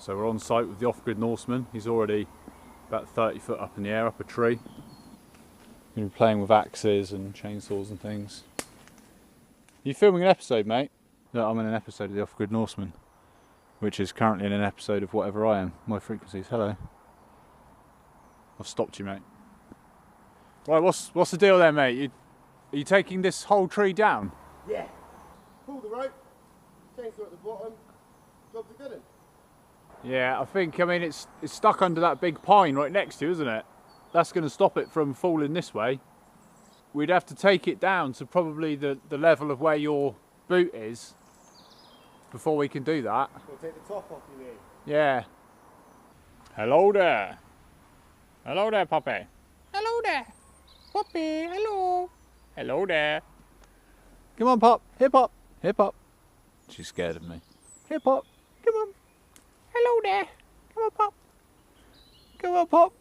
So we're on site with the OffGrid NorseMan. He's already about 30 foot up in the air, up a tree. Going to be playing with axes and chainsaws and things. Are you filming an episode, mate? No, I'm in an episode of the OffGrid NorseMan, which is currently in an episode of whatever I am. My frequencies. Hello. I've stopped you, mate. Right, what's the deal there, mate? Are you taking this whole tree down? Yeah. Pull the rope, chainsaw at the bottom, job's a good one. Yeah, I mean, it's stuck under that big pine right next to you, isn't it? That's going to stop it from falling this way. We'd have to take it down to probably the level of where your boot is before we can do that. We'll take the top off, you mean? Yeah. Hello there. Hello there, puppy. Hello there. Puppy, hello. Hello there. Come on, Pop. Here, Pop. Here, Pop. She's scared of me. Here, Pop. Come on. Hello there. Come on, Pop. Come on, Pop.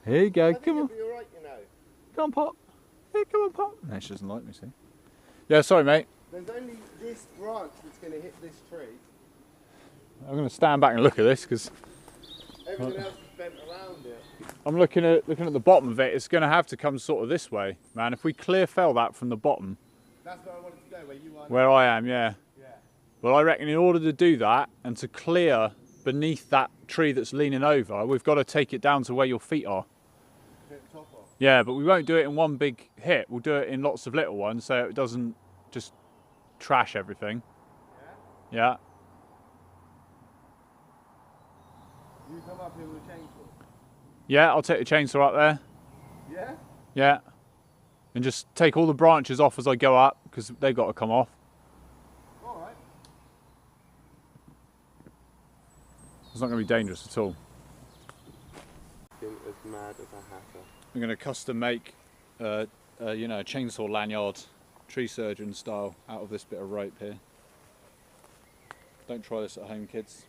Here you go. Come on. You'll be all right, you know. Come on, Pop. Here, come on, Pop. No, she doesn't like me, see? Yeah, sorry, mate. There's only this branch that's going to hit this tree. I'm going to stand back and look at this because Everything else is bent around it. I'm looking at the bottom of it. It's going to have to come sort of this way, man. If we clear fell that from the bottom. That's where I wanted to go, where you are. Where I am, yeah. Yeah. Well, I reckon in order to do that and to clear beneath that tree that's leaning over, we've got to take it down to where your feet are. Hit the top off. Yeah, but we won't do it in one big hit. We'll do it in lots of little ones so it doesn't just trash everything. Yeah? Yeah. You come up here with a chainsaw. Yeah, I'll take the chainsaw up there. Yeah? Yeah. And just take all the branches off as I go up because they've got to come off. Alright. It's not going to be dangerous at all. As mad as a hatter. I'm going to custom make a chainsaw lanyard, tree surgeon style, out of this bit of rope here. Don't try this at home, kids.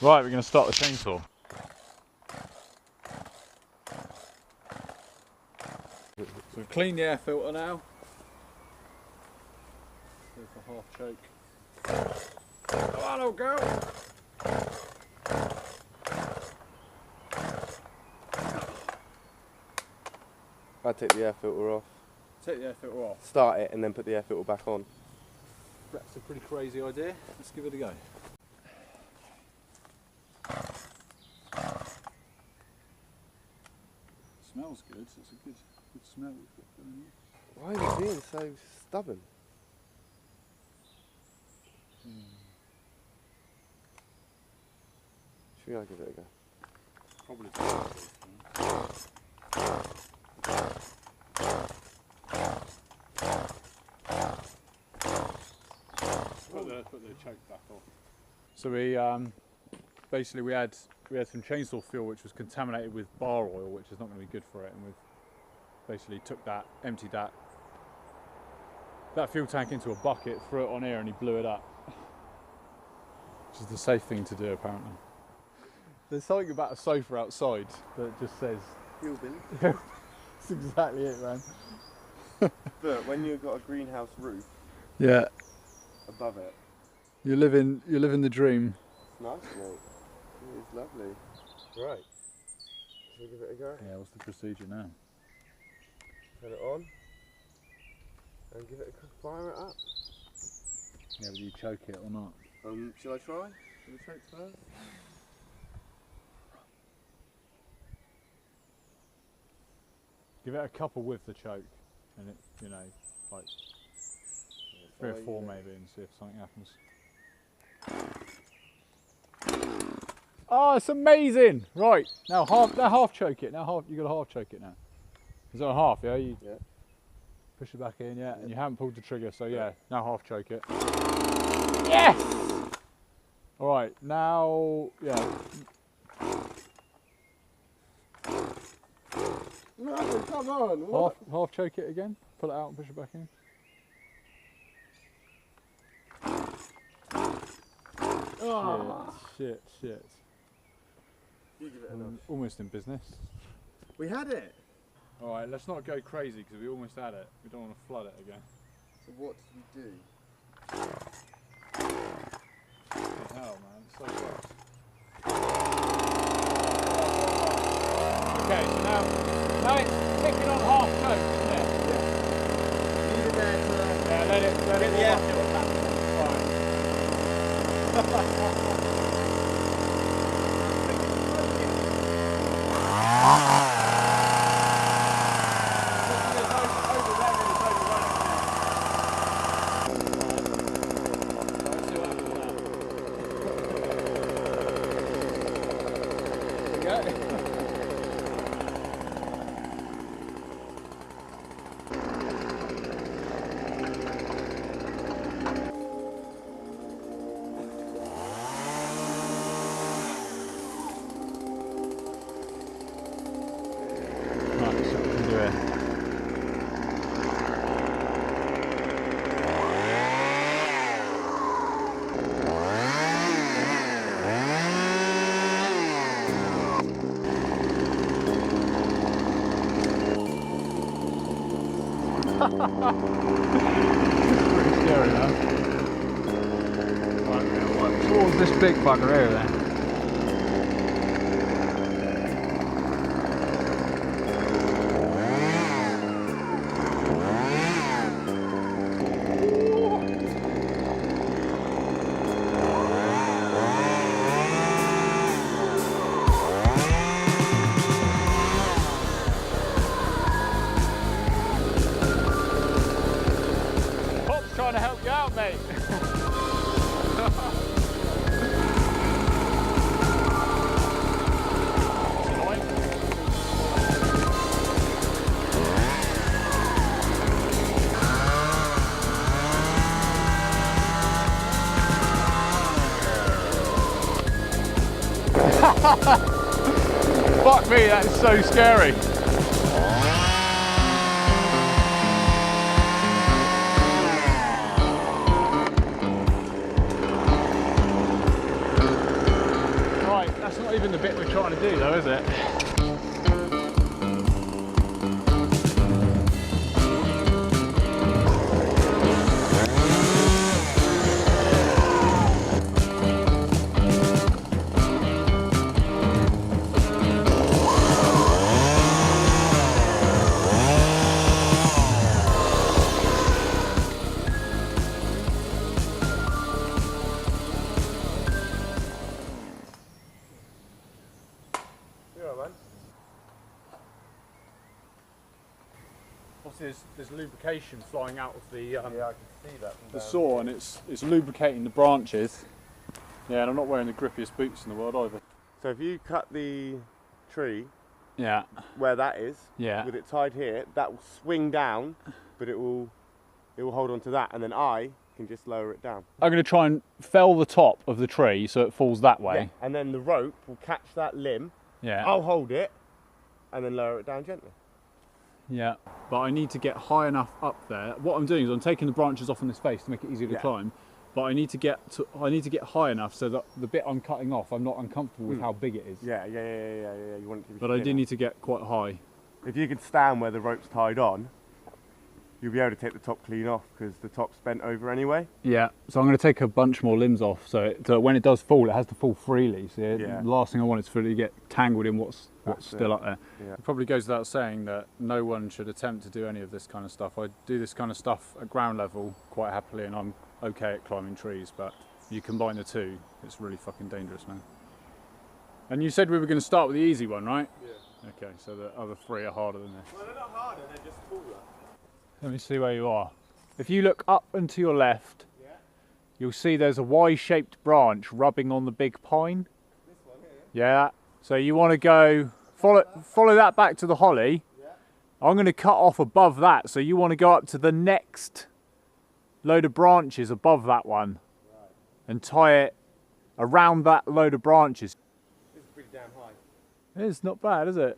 Right, we're going to start the chainsaw. So we've cleaned the air filter now. There's the half choke. Come on, old girl! I'd take the air filter off. Take the air filter off. Start it and then put the air filter back on. That's a pretty crazy idea. Let's give it a go. Smells good. It's a good smell we've got going here. Why are you being so stubborn? Should I give it a go? Probably. Put the choke back off. So we basically we had some chainsaw fuel which was contaminated with bar oil, which is not going to be good for it, and we've basically emptied that fuel tank into a bucket, threw it on here, and he blew it up. Which is the safe thing to do, apparently. There's something about a sofa outside that just says Fuel bin. that's exactly it, man. But when you've got a greenhouse roof Yeah, above it, you're living the dream. it's nice, mate. It's lovely. Right. Shall we give it a go? Yeah, what's the procedure now? Turn it on. And give it a fire it up. Yeah, whether you choke it or not. Shall I try? Shall we choke first? Give it a couple with the choke, and it, like 3 or 4 maybe, and see if something happens. Oh, it's amazing! Right, now half choke it. Now you got to half choke it now. Is that a half? Yeah. Yeah. Push it back in, yeah, and you haven't pulled the trigger, so yeah. Now half choke it. Yes! All right, now yeah. No, come on! What? Half choke it again. Pull it out and push it back in. Oh. Shit. You give it enough. Almost in business. We had it! Alright, let's not go crazy because we almost had it. We don't want to flood it again. So what did we do? hell, man. It's so good. Okay, so now it's ticking on half coat, isn't it? Yeah. Leave it there to Let it get the air fuel back. Pretty scary, man. Right, we're gonna work towards this big bugger here then. Trying to help you out, mate. Fuck me, that is so scary. That's not even the bit we're trying to do though, is it? Obviously there's lubrication flying out of the yeah, I can see that from the down saw, here. and it's lubricating the branches. Yeah, and I'm not wearing the grippiest boots in the world either. So if you cut the tree Yeah. where that is, Yeah. with it tied here, that will swing down, but it will hold on to that, and then I can just lower it down. I'm going to try and fell the top of the tree so it falls that way. Yeah. And then the rope will catch that limb. Yeah. I'll hold it, and then lower it down gently. Yeah. But I need to get high enough up there. What I'm doing is I'm taking the branches off on this face to make it easier to climb. But I need to get high enough so that the bit I'm cutting off, I'm not uncomfortable with how big it is. Yeah. You want it to be But I do thinner. need to get quite high. If you can stand where the rope's tied on, you'll be able to take the top clean off because the top's bent over anyway. Yeah, so I'm going to take a bunch more limbs off so when it does fall, it has to fall freely. So the last thing I want is for it to get tangled in what's still up there. Yeah. It probably goes without saying that no one should attempt to do any of this kind of stuff. I do this kind of stuff at ground level quite happily, and I'm okay at climbing trees, but you combine the two, it's really fucking dangerous, man. And you said we were going to start with the easy one, right? Yeah. Okay, so the other three are harder than this. Well, they're not harder, they're just taller. Let me see where you are. If you look up and to your left, you'll see there's a Y-shaped branch rubbing on the big pine. This one here? Yeah. So you want to go follow that back to the holly. Yeah. I'm going to cut off above that, so you want to go up to the next load of branches above that one, and tie it around that load of branches. This is pretty damn high. It's not bad, is it?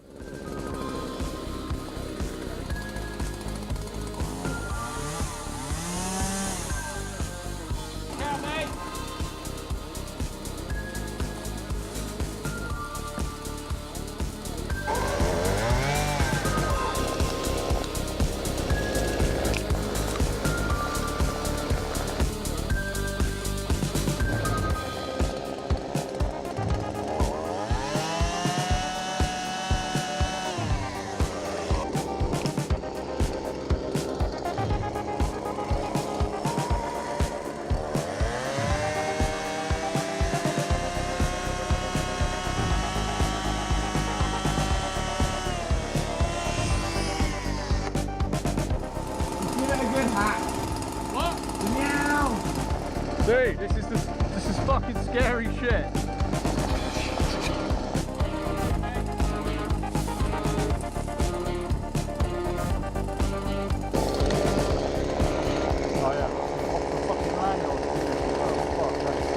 Dude, this is fucking scary shit. Oh yeah, off the fucking manual. Oh fuck, that's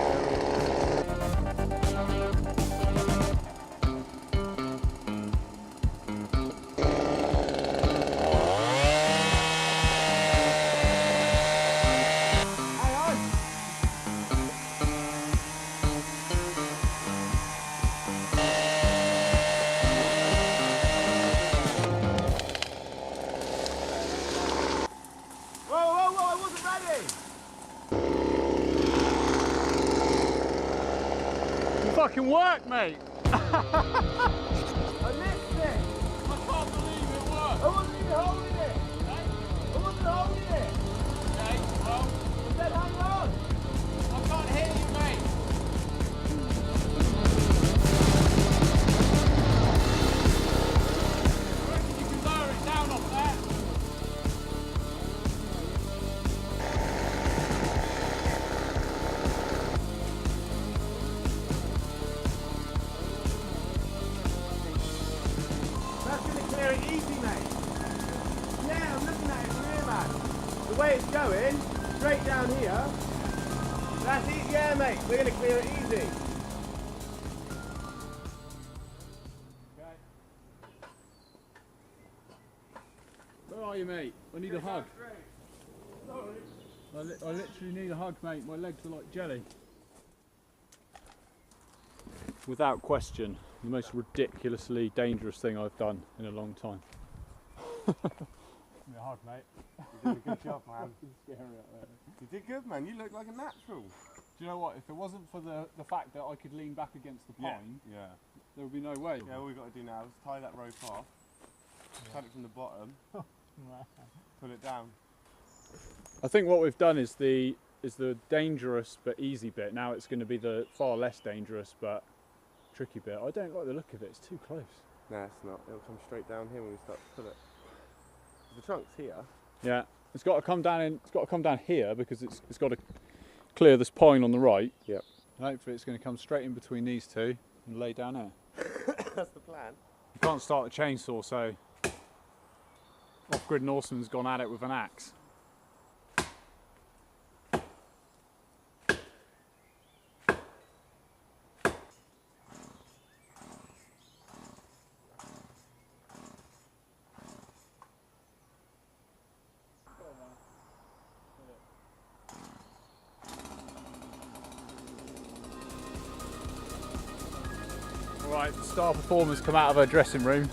fucking work, mate! I missed it! I can't believe it worked! I wasn't even holding it! I wasn't holding it! Okay, well, I said hang on! I can't hear you, mate! I reckon you can lower it down off there. That's going to clear it easy, mate. Yeah, I'm looking at it from here, man. The way it's going, straight down here. That's easy, yeah, mate. We're going to clear it easy. Okay. Where are you, mate? I need a hug. I literally need a hug, mate. My legs are like jelly. Without question, the most ridiculously dangerous thing I've done in a long time. Give me a hug, mate. You did a good job, man. Scary out there. You did good, man. You look like a natural. Do you know what? If it wasn't for the fact that I could lean back against the pine, Yeah. there would be no way. Yeah, all we've got to do now is tie that rope off, cut it from the bottom, pull it down. I think what we've done is the dangerous but easy bit. Now it's going to be the far less dangerous but tricky bit. I don't like the look of it. It's too close. No, it's not. It'll come straight down here when we start to pull it. The trunk's here. Yeah, it's got to come down in. It's got to come down here because it's got to clear this pine on the right. Yep. And hopefully it's going to come straight in between these two and lay down here. That's the plan. You can't start the chainsaw, so OffGrid NorseMan's gone at it with an axe. Right, the star performer's come out of her dressing room.